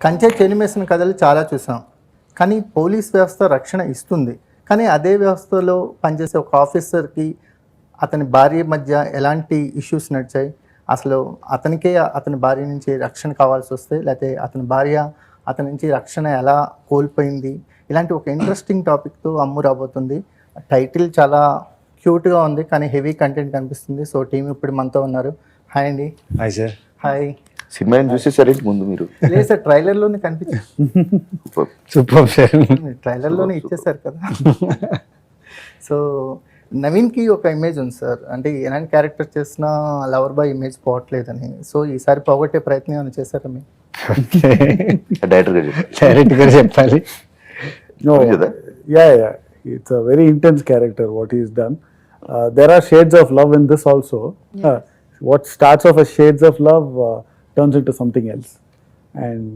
కంచె చెలిమేసిన కథలు చాలా చూసాం, కానీ పోలీస్ వ్యవస్థ రక్షణ ఇస్తుంది. కానీ అదే వ్యవస్థలో పనిచేసే ఒక ఆఫీసర్కి అతని భార్య మధ్య ఎలాంటి ఇష్యూస్ నడిచాయి, అసలు అతనికే అతని భార్య నుంచి రక్షణ కావాల్సి వస్తే, లేకపోతే అతని భార్య అతని నుంచి రక్షణ ఎలా కోల్పోయింది, ఇలాంటి ఒక ఇంట్రెస్టింగ్ టాపిక్తో అమ్ము రాబోతుంది. టైటిల్ చాలా క్యూట్గా ఉంది, కానీ హెవీ కంటెంట్ అనిపిస్తుంది. సో టీం ఇప్పుడు మనతో ఉన్నారు. హాయ్ అండి. Hi sir. హాయ్. సినిమా చూసేసారు ముందు మీరు? లేదు సార్, ట్రైలర్లోనే కనిపించింది. Super sir. ట్రైలర్లోనే ఇచ్చేసారు కదా. సో నవీన్కి ఒక ఇమేజ్ ఉంది సార్, అంటే ఎలాంటి క్యారెక్టర్ చేసినా లవర్ బాయ్ ఇమేజ్ పోవట్లేదని. సో ఈసారి పోగొట్టే ప్రయత్నం ఏమైనా చేశారా మీరు? డైరెక్ట్గా చెప్పాలి. No, yeah. It's a very intense character, what he's done. There are shades of love in this also. Yes. What starts off as shades of love turns into something else. And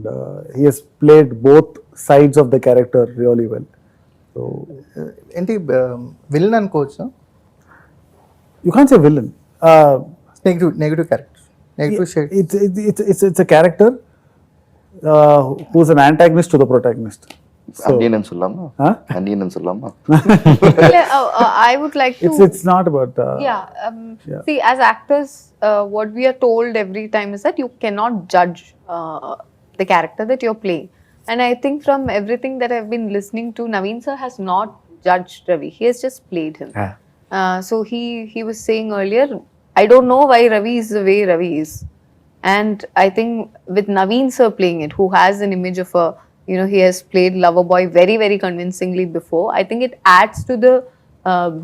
he has played both sides of the character really well. So, ఏంటి villain అనుకోవచ్చు? you can't say villain. Negative character, negative shade. It's a character who's an antagonist to the protagonist. அந்நியன் சொல்லலாமா? Huh? அந்நியன் சொல்லலாமா? I would like to. It's not about. Yeah. Yeah. See, as actors, what we are told every time is that you cannot judge the character that you're playing. And I think from everything that I've been listening to, Naveen sir has not judged Ravi. He has just played him. Yeah. So he was saying earlier, I don't know why Ravi is the way Ravi is. And I think with Naveen sir playing it, who has an image of a, he has played lover boy very, very convincingly before. I think it adds to the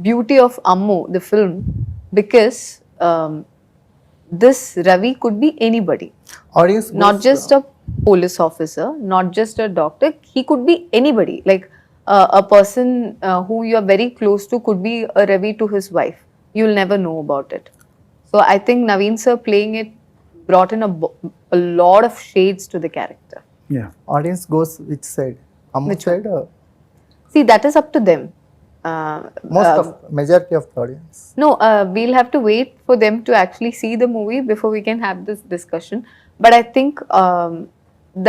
beauty of Ammu, the film, because this Ravi could be anybody. Audience Not just a police officer, not just a doctor. He could be anybody. Like a person who you are very close to could be a Ravi to his wife. You'll never know about it. So I think Naveen sir playing it brought in a lot of shades to the character. Yeah. Audience goes which side? Ammu side? See, that is up to them. Most of majority of the audience. No, we'll have to wait for them to actually see the movie before we can have this discussion. But I think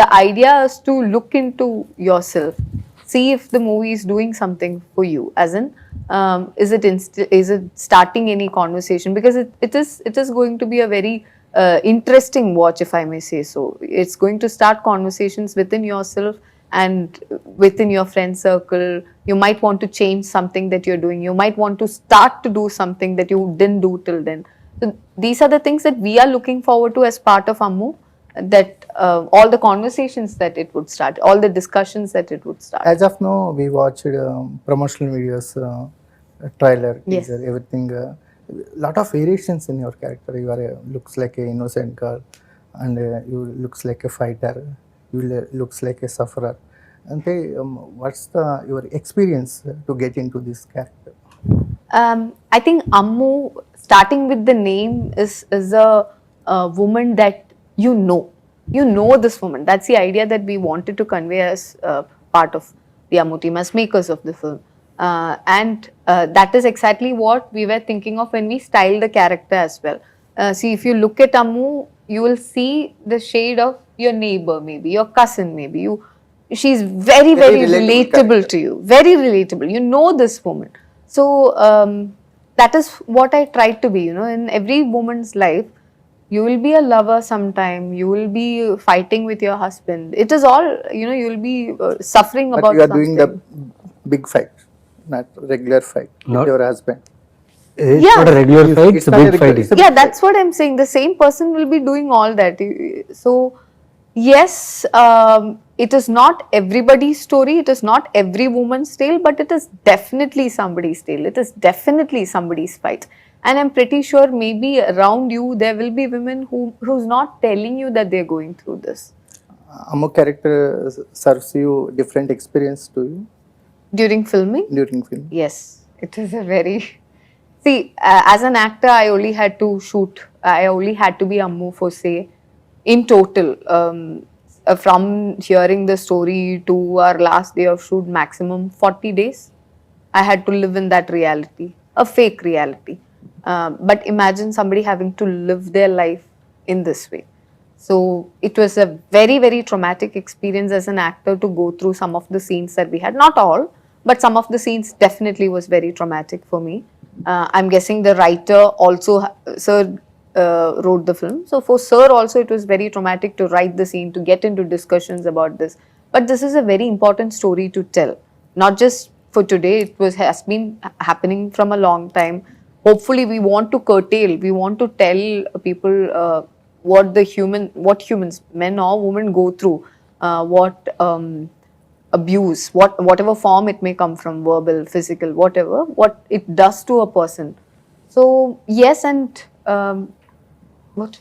the idea is to look into yourself, see if the movie is doing something for you. As in, is it starting any conversation? Because it is going to be a very interesting watch, if I may say so. It's going to start conversations within yourself and within your friend circle. You might want to change something that you're doing. You might want to start to do something that you didn't do till then. So these are the things that we are looking forward to as part of Ammu, that all the conversations that it would start, all the discussions that it would start. As of now, we watched promotional videos, trailer, Yes. teaser, everything. Lot of variations in your character. You are looks like a innocent girl, and you looks like a fighter. You looks like a sufferer. And what's your experience to get into this character? I think Ammu, starting with the name, is a woman that you know. You know this woman. That's the idea that we wanted to convey as part of the Ammu team, as makers of the film. And that is exactly what we were thinking of when we styled the character as well. See, if you look at Ammu, you will see the shade of your neighbor, maybe your cousin, maybe she's very, very relatable to you. Very relatable. You know this woman. So that is what I tried to be. In every woman's life, you will be a lover sometime. You will be fighting with your husband. It is all, you will be suffering But about you are something. doing the big fight, not regular fight Not- with your husband. It's Yeah. not a regular fight, it's a not big regular, fight. it's a Yeah, that's what I'm saying. The same person will be doing all that. So yes, it is not everybody's story. It is not every woman's tale, but it is definitely somebody's tale. It is definitely somebody's fight. And I'm pretty sure maybe around you there will be women who's not telling you that they're going through this. Ammu character serves you different experience to you During filming? during film. Yes, it is a very... See, as an actor, I only had to shoot. I only had to be Ammu for, say, in total, from hearing the story to our last day of shoot, maximum 40 days. I had to live in that reality, a fake reality. But imagine somebody having to live their life in this way. So it was a very, very traumatic experience as an actor to go through some of the scenes that we had. Not all, but some of the scenes definitely was very traumatic for me. I'm guessing the writer also, Sir wrote the film. So for Sir also it was very traumatic to write the scene, to get into discussions about this. But this is a very important story to tell. Not just for today, has been happening from a long time. Hopefully we want to curtail, we want to tell people what humans, men or women, go through, what abuse, whatever form it may come from, verbal, physical, whatever, what it does to a person. So yes, and what?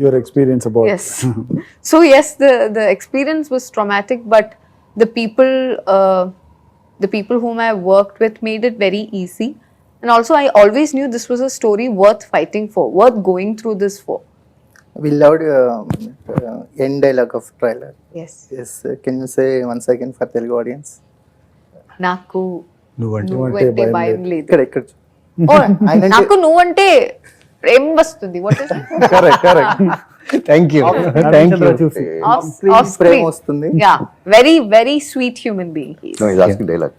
Your experience about Yes. So yes, the experience was traumatic, but the people whom I worked with made it very easy. And also I always knew this was a story worth fighting for, worth going through this for. We loved end dialogue of trailer. Yes. Yes, can you say once again for Telugu audience? నాకు నువ్వంటే నువ్వంటే భయం భయం లేదు. ఇక్కడ Oh, నాకు నువ్వంటే ప్రేమ వస్తుంది. What is it? Thank you Narendra చూసి Off ప్రేమ screen. వస్తుంది. Yeah, very, very sweet human being he is. No, he's asking dialogue.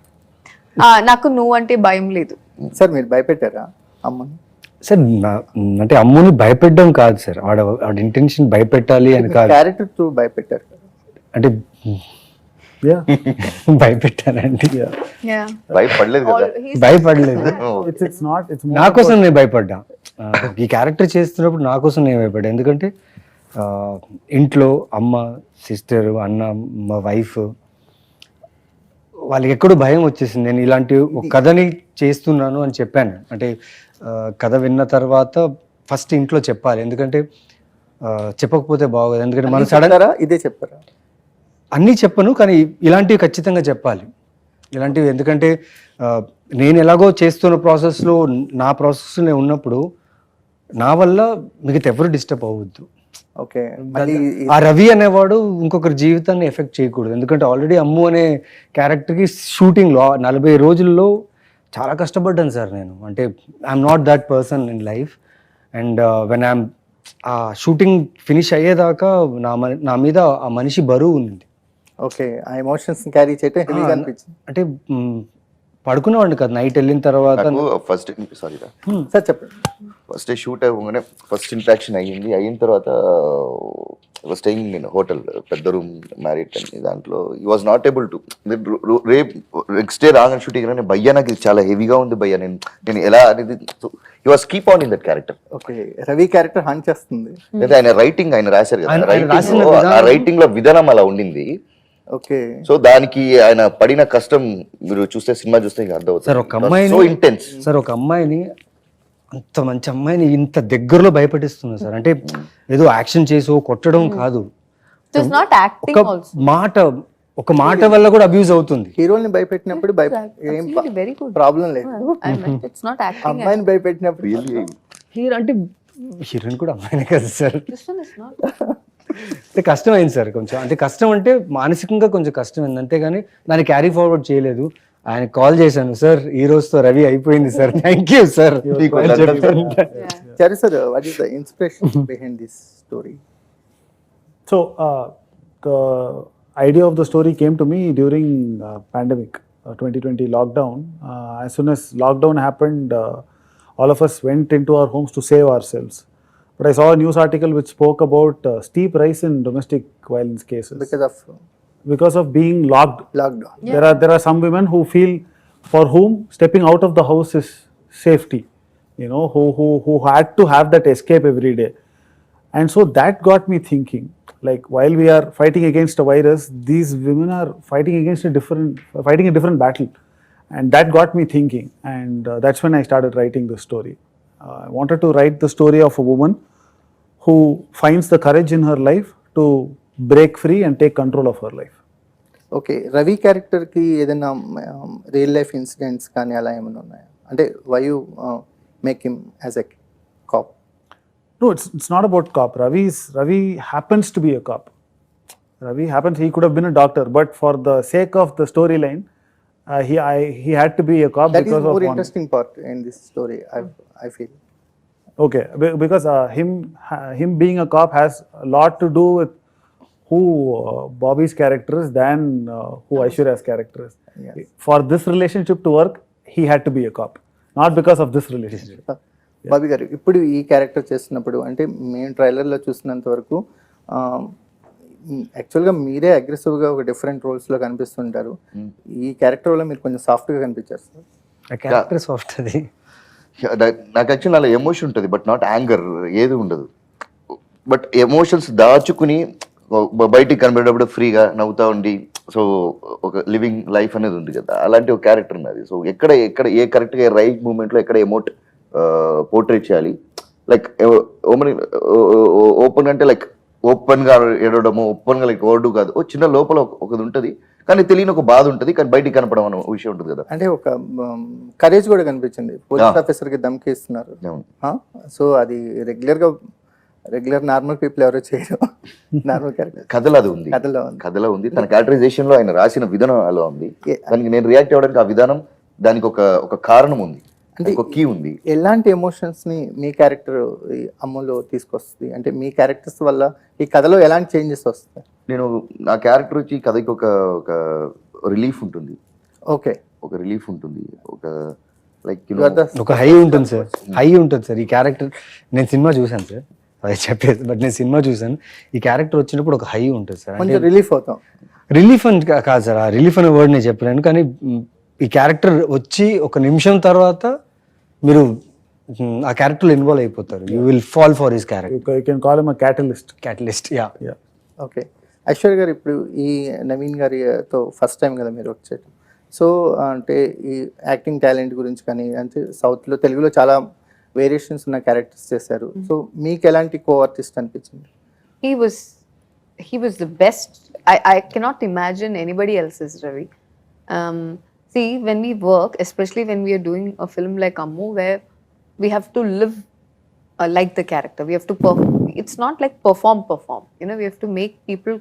నాకు నువ్వంటే భయం లేదు. సార్ మీరు భయపెట్టారా అమ్మని? సార్ అంటే అమ్ముని భయపెట్టడం కాదు సార్, ఆడ ఇంటెన్షన్ భయపెట్టాలి అని కాదు, క్యారెక్టర్ త్రూ భయపెట్టారు కదా. అంటే yeah భయపెట్టానండి. Yeah. భయపడలేదు కదా. భయపడలేదు, it's not it's more నా కోసం నేను భయపడ్డా. ఈ క్యారెక్టర్ చేస్తున్నప్పుడు నా కోసం నేను భయపడ్డా, ఎందుకంటే ఇంట్లో అమ్మ, సిస్టర్, అన్న, మా వైఫ్, వాళ్ళకి ఎక్కడో భయం వచ్చేసింది. నేను ఇలాంటి ఒక కథని చేస్తున్నాను అని చెప్పాను. అంటే కథ విన్న తర్వాత ఫస్ట్ ఇంట్లో చెప్పాలి, ఎందుకంటే చెప్పకపోతే బాగోదు. ఎందుకంటే మనం సడన్ ఇదే చెప్పారా? అన్నీ చెప్పను, కానీ ఇలాంటివి ఖచ్చితంగా చెప్పాలి. ఇలాంటివి ఎందుకంటే నేను ఎలాగో చేస్తున్న ప్రాసెస్లో, నా ప్రాసెస్లో నేను ఉన్నప్పుడు నా వల్ల మిగతా ఎవరు డిస్టర్బ్ అవ్వద్దు. ఓకే, ఆ రవి అనేవాడు ఇంకొకరి జీవితాన్ని ఎఫెక్ట్ చేయకూడదు. ఎందుకంటే ఆల్రెడీ అమ్ము అనే క్యారెక్టర్కి షూటింగ్లో 40 రోజుల్లో చాలా కష్టపడ్డాను సార్ నేను. అంటే I'm not that person in life. And when I'm ఆ షూటింగ్ ఫినిష్ అయ్యేదాకా నా మీద ఆ మనిషి బరువు ఉంది. ఓకే, ఆ ఎమోషన్స్ క్యారీ చేయటం హెవీగా అనిపించింది. అంటే పడుకునేవాడిని కదా నైట్ వెళ్ళిన తర్వాత. ఫస్ట్ సారీ సార్ చెప్పండి. ఫస్ట్ షూట్ అవ్వగానే ఫస్ట్ ఇంట్రాక్షన్ అయిన తర్వాత స్టేయింగ్ ఇన్ హోటల్, పెద్ద రూమ్, మ్యారీడ్ అని. దాంట్లో ఈ వాజ్ నాట్ ఏబుల్ టు రేపు నెక్స్ట్ డే రాగానే షూటింగ్ కానీ భయ్యా నాకు ఇది చాలా హెవీగా ఉంది భయ్యా, నేను ఎలా అనేది ఈ was keep on in that character. Okay, Ravi character hunt చేస్తుంది. లేదా ఆయన రైటింగ్ ఆయన రాశారు రాసిన కదా, ఆ రైటింగ్ లో విధానం అలా ఉండింది. ఓకే, సో దానికి ఆయన పడిన కష్టం మీరు చూస్తే, సినిమా చూస్తే ఇంకా అర్థం సార్ ఒక అమ్మాయిని, సో ఇంటెన్స్ సార్ ఒక అమ్మాయిని, అంత మంచి అమ్మాయిని ఇంత దగ్గరలో భయపెట్టిస్తుంది సార్. అంటే ఏదో యాక్షన్ చేసి కొట్టడం కాదు, It is not acting also. ఒక మాట వల్ల కూడా అబ్యూజ్ అవుతుంది. హీరోని భయపెట్టినప్పుడు ఏం Absolutely very good. ప్రాబ్లం లేదు. I meant it's not acting. అమ్మాయిని భయపెట్టినప్పుడు హీరో అంటే హీరోయిన్ కూడా అమ్మాయినే కదా sir. This one is not. అంటే కష్టమైంది సార్ కొంచెం. అంటే కష్టం అంటే మానసికంగా కొంచెం కష్టమైంది, అంతేగాని దాన్ని క్యారీ ఫార్వర్డ్ చేయలేదు. ఆయన కాల్ చేశాను, సార్ ఈ రోజుతో రవి అయిపోయింది సార్, థ్యాంక్ యూ సార్. సరే sir, what is the inspiration behind this story? So the idea of the story came to me during pandemic, 2020 lockdown. As soon as lockdown happened, all of us went into our homes to save ourselves. But I saw a news article which spoke about steep rise in domestic violence cases because of being lockdown. Yeah. There are some women who feel, for whom stepping out of the house is safety, you know, who had to have that escape every day. And so that got me thinking, like, while we are fighting against a virus, these women are fighting a different battle. And that got me thinking, and that's when I started writing the story. I wanted to write the story of a woman who finds the courage in her life to break free and take control of her life. Okay, Ravi క్యారెక్టర్కి ఏదైనా real life incidents కానీ అలా ఏమైనా ఉన్నాయా? అంటే why you make him as a cop? No, it's not about cop. Ravi happens to be a cop. He could have been a doctor, but for the sake of the storyline, he had to be a cop That because is more of one. interesting part in this story, I feel. Okay, because him being a cop has a lot to do with who Bobby's character is than who Aishwarya's character is. Yes. For this relationship to work, he had to be a cop, not because of this relationship. Bobby గారు ఇప్పుడు ఈ character చేస్తున్నప్పుడు అంటే మేము ట్రైలర్లో చూసినంత వరకు యాక్చువల్గా మీరే అగ్రెసివ్గా ఒక డిఫరెంట్ రోల్స్లో కనిపిస్తుంటారు. ఈ క్యారెక్టర్ వల్ల మీరు కొంచెం సాఫ్ట్గా కనిపించారు సార్. ఆ క్యారెక్టర్ సాఫ్ట్ అది. నాకు యాక్చువల్లీ అలా ఎమోషన్ ఉంటుంది, బట్ నాట్ యాంగర్, ఏది ఉండదు. బట్ ఎమోషన్స్ దాచుకుని బయటికి కనబడేటప్పుడు ఫ్రీగా నవ్వుతా ఉండి, సో ఒక లివింగ్ లైఫ్ అనేది ఉంది కదా, అలాంటి ఒక క్యారెక్టర్ ఉన్నది. సో ఎక్కడ ఎక్కడ ఏ కరెక్ట్గా ఏ రైట్ మూమెంట్లో ఎక్కడ ఎమోట్ పోర్ట్రేట్ చేయాలి, లైక్ ఓపెన్ అంటే లైక్ ఓపెన్గా ఏడవడము, ఓపెన్గా లైక్ ఓర్డు కాదు, ఓ చిన్న లోపల ఒకది ఉంటుంది కానీ తెలియని ఒక బాధ ఉంటుంది, కానీ బయటికి కనపడం అనే విషయం ఉంటుంది కదా. అంటే ఒక కరేజ్ కూడా కనిపించింది. పోలీస్ ఆఫీసర్కి ధమ్కి ఇస్తున్నారు. సో అది రెగ్యులర్ నార్మల్ పీపుల్ ఎవరో చేయరు. నార్మల్ క్యారెక్టర్ కథలో అది ఉంది, కథలో ఉంది. తన క్యారెక్టరైజేషన్ లో ఆయన రాసిన విధానం అలా ఉంది. దానికి నేను రియాక్ట్ అవ్వడానికి ఆ విధానం, దానికి ఒక కారణం ఉంది, అంటే ఒక కీ ఉంది. ఎలాంటి ఎమోషన్స్ ని మీ క్యారెక్టర్ అమ్ములో తీసుకొస్తుంది? అంటే మీ క్యారెక్టర్స్ వల్ల ఈ కథలో ఎలాంటి చేంజెస్ వస్తాయి? నేను నా క్యారెక్టర్ వచ్చి కథకి ఒక రిలీఫ్ ఉంటుంది. ఓకే, ఒక రిలీఫ్ ఉంటుంది, ఒక లైక్ ఒక హై ఉంటుంది సార్, హై ఉంటుంది సార్. ఈ క్యారెక్టర్ నేను సినిమా చూసాను సార్, అది చెప్పేది, బట్ నేను సినిమా చూసాను. ఈ క్యారెక్టర్ వచ్చినప్పుడు ఒక హై ఉంటుంది సార్, కొంచెం రిలీఫ్ అవుతాం. రిలీఫ్ అని కాదు సార్, ఆ రిలీఫ్ అనే వర్డ్ నేను చెప్పలేను, కానీ ఈ క్యారెక్టర్ వచ్చి ఒక నిమిషం తర్వాత మీరు ఆ క్యారెక్టర్లో ఇన్వాల్వ్ అయిపోతారు. You will fall for his character. You can call him a catalyst. Yeah. Okay, Aishwarya గారు ఇప్పుడు ఈ నవీన్ గారితో ఫస్ట్ టైం కదా మీరు వచ్చేది. సో అంటే ఈ యాక్టింగ్ టాలెంట్ గురించి కానీ, అంటే సౌత్లో తెలుగులో చాలా వేరియేషన్స్ ఉన్న క్యారెక్టర్స్ చేశారు. సో మీకు ఎలాంటి కో ఆర్టిస్ట్ అనిపించింది? He was the best. I cannot imagine anybody else's, Ravi. See, when we work, especially when we are doing a film like Ammu, where we have to live like the character, we have to perform. It's not like perform. You know, we have to make people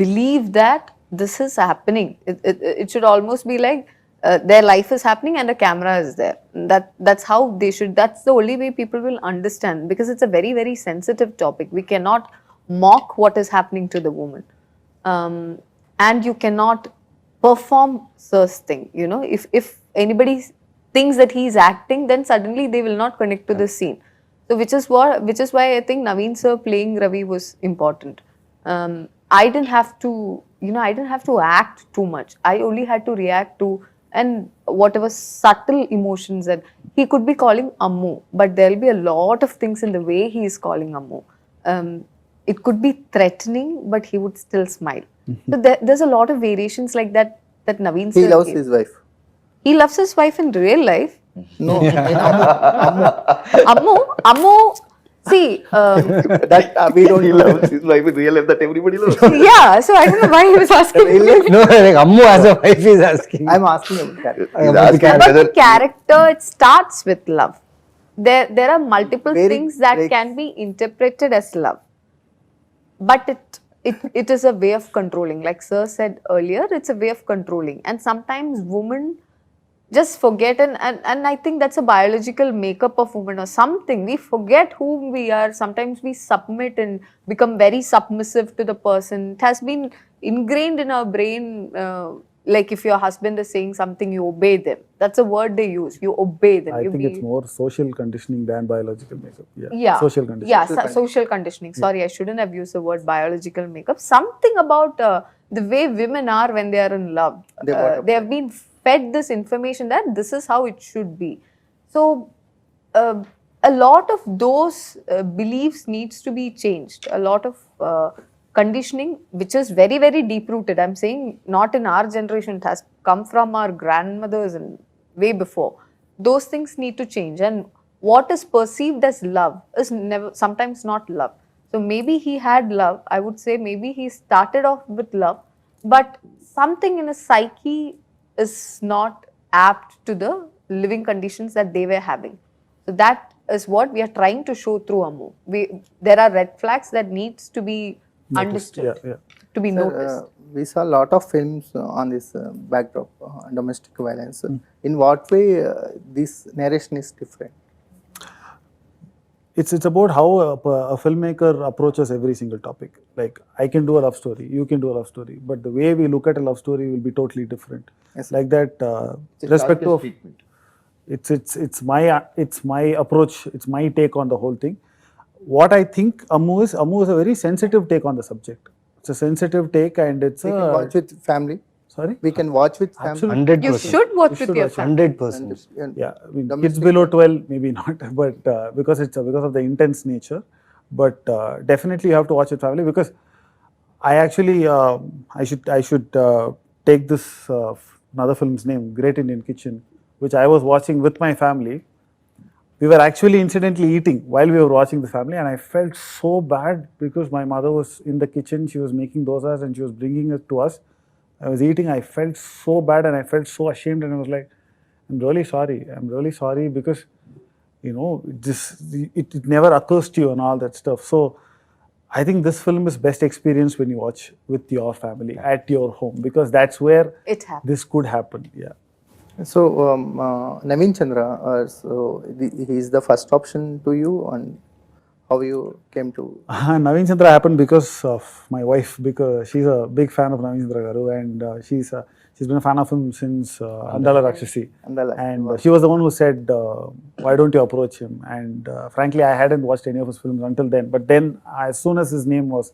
believe that this is happening. It should almost be like their life is happening and a camera is there. That's how they should. That's the only way people will understand, because it's a very, very sensitive topic. We cannot mock what is happening to the woman, and you cannot perform such thing. You know, if anybody thinks that he is acting, then suddenly they will not connect to the scene. So which is why I think Naveen sir playing Ravi was important. I didn't have to act too much. I only had to react to and whatever subtle emotions that he could be calling Ammu, but there'll be a lot of things in the way he is calling Ammu. It could be threatening, but he would still smile. So there's a lot of variations like that Naveen sir. He loves his wife. He loves his wife in real life. No, Ammu. See, that we don't He loves his wife in real life, that everybody loves. yeah. So I don't know why he was asking me. No, like Ammu as a wife is asking. I'm asking about character. He's About the asking But whether the character, it starts with love. There are multiple Very- things that very- can be interpreted as love, but it is a way of controlling. Like sir said earlier, it's a way of controlling, and sometimes women just forget, and I think that's a biological makeup of women or something. We forget whom we are. Sometimes we submit and become very submissive to the person. It has been ingrained in our brain. Like if your husband is saying something, you obey them. That's a word they use. You obey them. I think it's more social conditioning than biological makeup. Yeah. Social conditioning. Yeah, social conditioning. Sorry, I shouldn't have used the word biological makeup. Something about the way women are when they are in love. They have been fed this information that this is how it should be. So a lot of those beliefs needs to be changed. A lot of conditioning, which is very, very deep rooted. I'm saying not in our generation. It has come from our grandmothers and way before. Those things need to change. And what is perceived as love is sometimes not love. So maybe he had love. I would say maybe he started off with love, but something in his psyche is not apt to the living conditions that they were having. So that is what we are trying to show through Ammu. There are red flags that needs to be understood, to be noticed. We saw a lot of films on this backdrop, domestic violence. In what way this narration is different? it's about how a filmmaker approaches every single topic. Like, I can do a love story, you can do a love story, but the way we look at a love story will be totally different. Yes. Like that, respective of it's my approach, it's my take on the whole thing. What I think Ammu is a very sensitive take on the subject. It's a sensitive take, and it's We can watch with family. sorry. We can watch with family. Absolutely. 100%. You should watch You with should your watch family. 100%. Yeah, I mean, kids Domestic below 12 maybe not, but because of the intense nature. But definitely you have to watch with family, because I actually I should take this another film's name, Great Indian Kitchen, which I was watching with my family. We were actually incidentally eating while we were watching the family, and I felt so bad because my mother was in the kitchen, she was making dosas and she was bringing it to us. I was eating, I felt so bad and I felt so ashamed, and I was like, I'm really sorry, because you know, it never occurs to you and all that stuff. So I think this film is best experience when you watch with your family at your home, because that's where It happens. this could happen. Yeah. So Naveen Chandra, he is the first option to you, and how you came to? Naveen Chandra happened because of my wife, because she's a big fan of Naveen Chandra Garu, and she's been a fan of him since Andala Rakshasi. Andala. And she was the one who said, why don't you approach him? And frankly, I hadn't watched any of his films until then. But then, as soon as his name was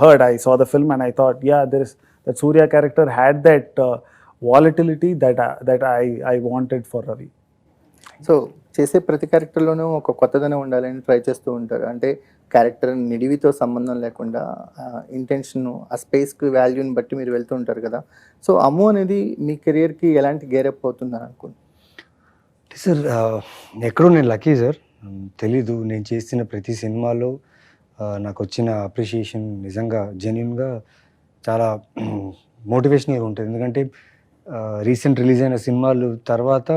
heard, I saw the film and I thought, yeah, that Surya character had that volatility that I wanted for Ravi. So చేసే ప్రతి క్యారెక్టర్లోనూ ఒక కొత్తదనం ఉండాలని try చేస్తూ ఉంటారు. అంటే character నిడివితో సంబంధం లేకుండా ఇంటెన్షన్, ఆ స్పేస్కి వాల్యూని బట్టి మీరు వెళ్తూ ఉంటారు కదా. సో అమ్ము అనేది మీ కెరియర్కి ఎలాంటి గేరప్ అవుతుందని అనుకుంటున్నాను? సార్ ఎక్కడో నేను లక్కీ సార్, తెలీదు, నేను చేసిన ప్రతి సినిమాలో నాకు వచ్చిన అప్రిషియేషన్ నిజంగా జెన్యున్గా చాలా మోటివేషనల్గా ఉంటుంది. ఎందుకంటే రీసెంట్ రిలీజ్ అయిన సినిమాలు తర్వాత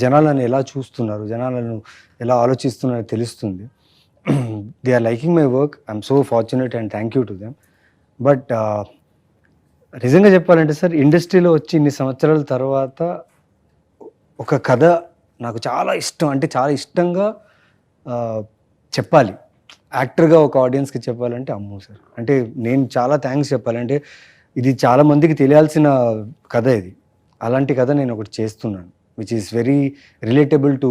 జనాలను ఎలా చూస్తున్నారు, జనాలను ఎలా ఆలోచిస్తున్నారో తెలుస్తుంది. They are liking my work. I'm so fortunate and thank you to them. But నిజంగా చెప్పాలంటే సార్, ఇండస్ట్రీలో వచ్చి ఇన్ని సంవత్సరాల తర్వాత ఒక కథ నాకు చాలా ఇష్టం, అంటే చాలా ఇష్టంగా చెప్పాలి, యాక్టర్గా ఒక ఆడియన్స్కి చెప్పాలంటే అమ్ము సార్. అంటే నేను చాలా థ్యాంక్స్ చెప్పాలంటే ఇది చాలా మందికి తెలియాల్సిన కథ ఇది. అలాంటి కథ నేను ఒకటి చేస్తున్నాను, which is very relatable to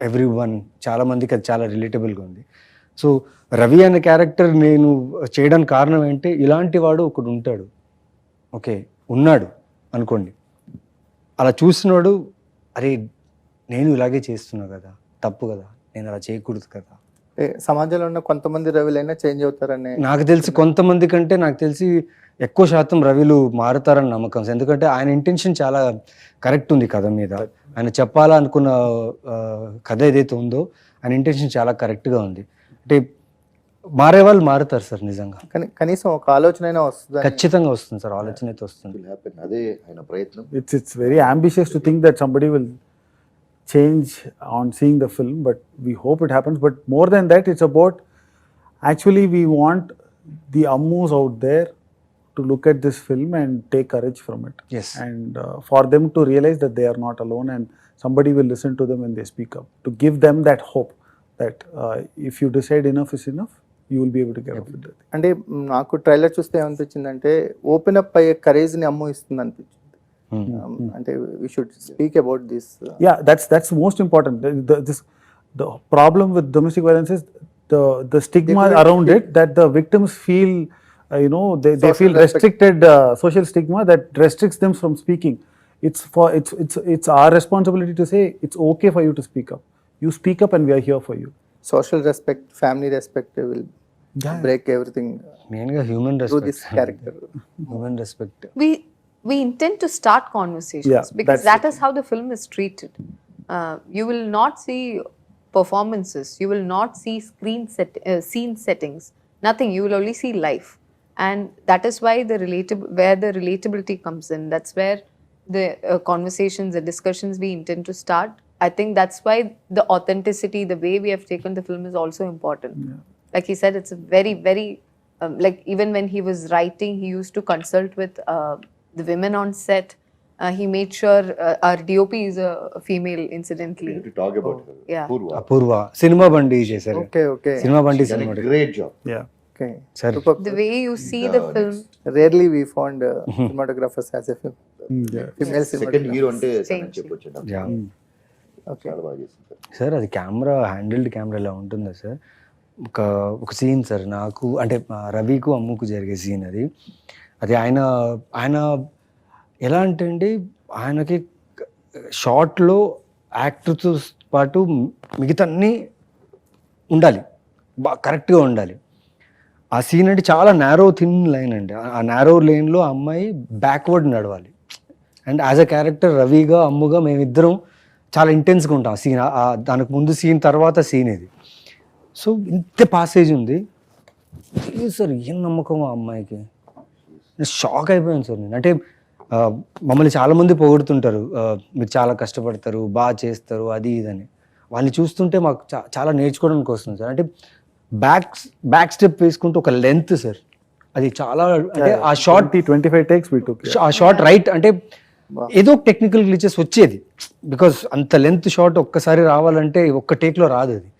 every one. చాలామందికి అది చాలా రిలేటబుల్గా ఉంది. సో రవి అనే క్యారెక్టర్ నేను చేయడానికి కారణం ఏంటి, ఇలాంటి వాడు ఒకడు ఉంటాడు, ఓకే ఉన్నాడు అనుకోండి, అలా చూసినవాడు అరే నేను ఇలాగే చేస్తున్నా కదా, తప్పు కదా, నేను అలా చేయకూడదు కదా. సమాజంలో ఉన్న కొంతమంది రవిలైనా చేంజ్ అవుతారనే నాకు తెలిసి కొంతమంది కంటే నాకు తెలిసి ఎక్కువ శాతం రవిలు మారుతారని నమ్మకం. ఎందుకంటే ఆయన ఇంటెన్షన్ చాలా కరెక్ట్ ఉంది కథ మీద. ఆయన చెప్పాలనుకున్న కథ ఏదైతే ఉందో ఆయన ఇంటెన్షన్ చాలా కరెక్ట్గా ఉంది. అంటే మారే వాళ్ళు మారుతారు సార్ నిజంగా. కనీసం ఒక ఆలోచన అయినా వస్తుంది. ఖచ్చితంగా వస్తుంది సార్, ఆలోచన అయితే వస్తుంది. అదే ఆయన ప్రయత్నం. It's very ambitious to think that somebody will change on seeing the film, but we hope it happens. But more than that, it's about actually we want the Ammus out there to look at this film and take courage from it. Yes. And for them to realize that they are not alone and somebody will listen to them when they speak up, to give them that hope that if you decide enough is enough, you will be able to get up with it. అంటే నాకు trailer చూస్తే ఏమనిపించిందంటే open up అయ్యే కరేజ్ని అమ్ము ఇస్తుంది అనిపించింది. అంటే we should speak about this. Yeah, that's most important. The problem with domestic violence is the stigma around it, that the victims feel they feel restricted, social stigma that restricts them from speaking. It's our responsibility to say it's okay for you to speak up. You speak up and we are here for you. Social respect, family respect will break everything మెయిన్గా human through this respect. character. Human respect. We intend to start conversations, Yeah, because that's that is how the film is treated. You will not see performances, you will not see scene settings, nothing. You will only see life, and that is why where the relatability comes in. That's where the conversations, the discussions we intend to start. I think that's why the authenticity, the way we have taken the film is also important. Yeah. Like he said, it's a very, very like even when he was writing, he used to consult with the women on set. he made sure our DOP is a female, incidentally. To talk about her. Yeah. Purva. Apoorva Cinema Bandi చేశారు. Okay okay Cinema Bandi Done cinema a great job. Yeah. Okay sir The way you see the film, rarely we found cinematographers as a Yeah. Female second hero అంటే Same. చెప్పొచ్చు. Yeah okay చాలా బాగా చేసింది. Sir అది camera handled camera ఎలా ఉంటుందా sir? ఒక scene sir నాకు అంటే రవికు అమ్ముకు జరిగే సీన్ అది. అది ఆయన ఎలా అంటే అండి, ఆయనకి షార్ట్లో యాక్టర్తో పాటు మిగతా అన్నీ ఉండాలి, బాగా కరెక్ట్గా ఉండాలి. ఆ సీన్ అంటే చాలా నారో థిన్ లైన్ అండి. ఆ నారో లైన్లో ఆ అమ్మాయి బ్యాక్వర్డ్ నడవాలి. అండ్ యాజ్ అ క్యారెక్టర్ రవిగా అమ్ముగా మేమిద్దరం చాలా ఇంటెన్స్గా ఉంటాం. సీన్ దానికి ముందు సీన్ తర్వాత సీన్ ఇది. సో ఇంత పాసేజ్ ఉంది సార్. ఏం నమ్మకం ఆ అమ్మాయికి, నేను షాక్ అయిపోయాను సార్. నేను అంటే మమ్మల్ని చాలామంది పొగుడుతుంటారు, మీరు చాలా కష్టపడతారు, బాగా చేస్తారు, అది ఇదని. వాళ్ళని చూస్తుంటే మాకు చాలా నేర్చుకోవడానికి వస్తుంది సార్. అంటే బ్యాక్ స్టెప్ వేసుకుంటూ ఒక లెంత్ సార్, అది చాలా అంటే ఆ షార్ట్ 25 takes we took. ఆ షార్ట్ రైట్ అంటే ఏదో టెక్నికల్ గ్లిచెస్ వచ్చేది, బికాస్ అంత లెంత్ షార్ట్ ఒక్కసారి రావాలంటే ఒక్క టేక్లో రాదు అది.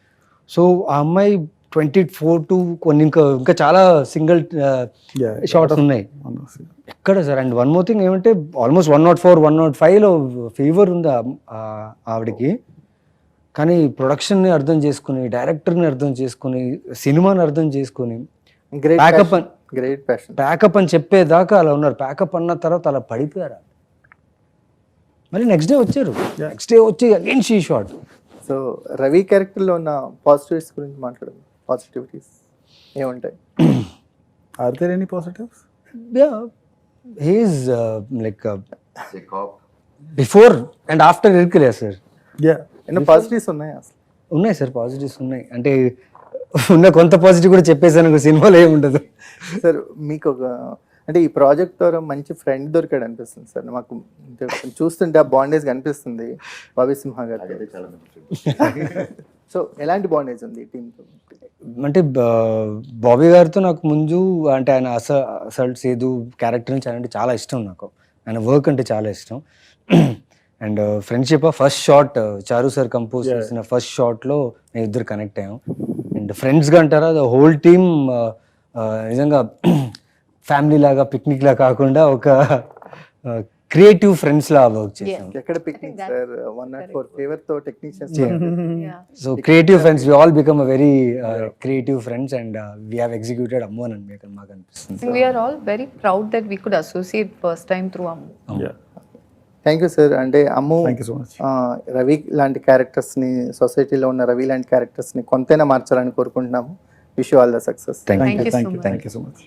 సో ఆ అమ్మాయి 24 to కొన్ని ఇంకా చాలా సింగిల్ షార్ట్స్ ఉన్నాయి ఎక్కడ sir. And one more thing ఏమంటే ఆల్మోస్ట్ 104, 105లో ఫీవర్ ఉంది ఆవిడకి. కానీ ప్రొడక్షన్ని అర్థం చేసుకుని, డైరెక్టర్ని అర్థం చేసుకుని, సినిమాని అర్థం చేసుకుని ప్యాకప్ అని చెప్పేదాకా అలా ఉన్నారు. ప్యాకప్ అన్న తర్వాత అలా పడిపోయారు. మళ్ళీ నెక్స్ట్ డే వచ్చారు, నెక్స్ట్ డే వచ్చి again she shot. So Ravi క్యారెక్టర్లో ఉన్న పాజిటివ్స్ గురించి మాట్లాడదు. పాజిటివిటీస్ ఏముంటాయి? Are there any positives? Yeah, he is like As a cop. before and after Hercules sir. Yeah. ఎన్నో పాజిటివ్స్ ఉన్నాయి అసలు? ఉన్నాయి సార్, పాజిటివ్స్ ఉన్నాయి. అంటే ఉన్న కొంత పాజిటివ్ కూడా చెప్పేసాను, సినిమాలో ఏముండదు సార్. మీకు ఒక అంటే ఈ ప్రాజెక్ట్ ద్వారా మంచి ఫ్రెండ్ దొరికాడు అనిపిస్తుంది సార్ మాకు. చూస్తుంటే ఆ బాండేజ్ కనిపిస్తుంది బాబీ సింహ గారు. చాలా మంది. సో ఎలాంటి బాండేజ్ ఉంది టీంతో? అంటే బాబీ గారితో నాకు ముందు అంటే ఆయన అసల్ట్ సేదు క్యారెక్టర్ నుంచి అంటే చాలా ఇష్టం నాకు. ఆయన వర్క్ అంటే చాలా ఇష్టం. And friendship first shot Charu sir compose చేసిన ఫస్ట్ షాట్లో మేము ఇద్దరు కనెక్ట్ అయ్యాం. అండ్ ఫ్రెండ్స్గా అంటారా, ద హోల్ టీమ్ నిజంగా ఫ్యామిలీ లాగా పిక్నిక్ లా కాకుండా ఒక క్రియేటివ్ ఫ్రెండ్స్ లా వర్క్ చేసాం. ఎక్కడ పిక్నిక్ సార్? 104 ఫేవర్ తో technicians. So creative friends, we all become a very creative friends and we have executed Ammu అని మాకు అనిపిస్తుంది. we are all very proud that we could associate first time through Ammu. Yeah. Thank you sir. అంటే అమ్ము Thank you so much. Ravi లాంటి క్యారెక్టర్స్ని, సొసైటీలో ఉన్న రవి లాంటి క్యారెక్టర్స్ని కొంతైనా మార్చాలని కోరుకుంటున్నాము. Wish you all the success. Thank you. Thank you so much. Thank you so much.